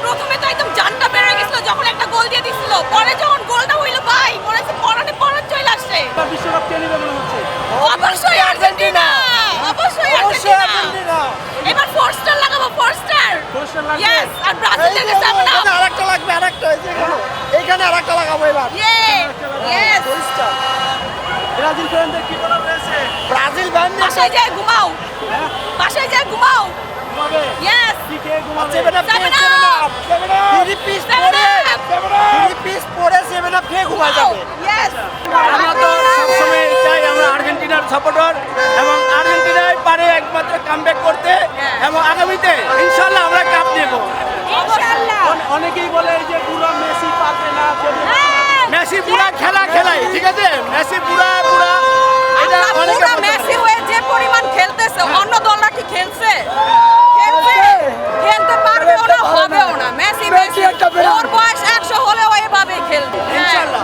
প্রথমে তো একদম জানটা বেরিয়ে গেছিল যখন একটা গোল দিয়ে দিছিল, পরে যখন গোলটা হইলো ভাই মনে হচ্ছে পরান চলে আসছে। এবার বিশ্বকাপ কে নেবে মনে হচ্ছে? অবশ্যই আর্জেন্টিনা, অবশ্যই আর্জেন্টিনা। এবার 4 স্টার লাগাবো, 4 স্টার। পুরস্কার লাগবে? ইয়েস, আর ব্রাজিলের কাছে আমরা আরেকটা লাগবে, আরেকটা এইখানে আরেকটা লাগাবো এবার। ইয়েস। ব্রাজিল ফ্যানদের কি বলার রয়েছে? ব্রাজিল ব্যান্ড বাসায় যায় ঘুমাও, হ্যাঁ? বাসায় যায় ঘুমাও। ঘুমাবে? ইয়েস। কি কে ঘুমাবে? Seven up. 3 পিস পরে 3 পিস পরে 7 আপ খেয়ে ঘুমায় যাবে। ইয়েস। আমরা তো সবসময় চাই আমরা আর্জেন্টিনার সাপোর্টার এবং আর্জেন্টিনাই পারে একমাত্র কামব্যাক করতে এবং আগামীতে ইনশাআল্লাহ আমরা কাপ নেব। ইনশাআল্লাহ। অনেকেই বলে এই যে পুরো মেসি পারবে না, হ্যাঁ। মেসি পুরা খেলা খেলায়, ঠিক আছে? মেসি পুরা এটা অনেকে পুরা বলতে মেসি পারে। হয়ে যে পরিমাণ খেলতেছে, অন্য দলরা কি খেলছে? খেলতে পারবে না, হবেও না। মেসি ওর বয়স 100 হলেও এভাবে খেলবে। ইনশাআল্লাহ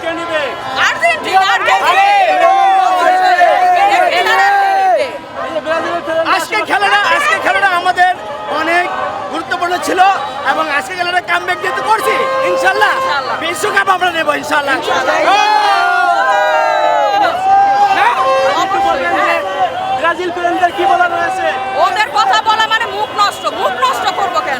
কে নিবে? আর্জেন্টিনা, এই যে ব্রাজিলের ফ্যান আজকে খেলাটা আমাদের অনেক গুরুত্বপূর্ণ ছিল এবং আজকে খেলাটা কামব্যাক যেহেতু করছি ইনশাআল্লাহ বিশ্বকাপ আমরা নেব ইনশাআল্লাহ। ব্রাজিল ফ্যানদের কি বলার রয়েছে? ওদের কথা বলা মানে মুখ নষ্ট করবো কেন?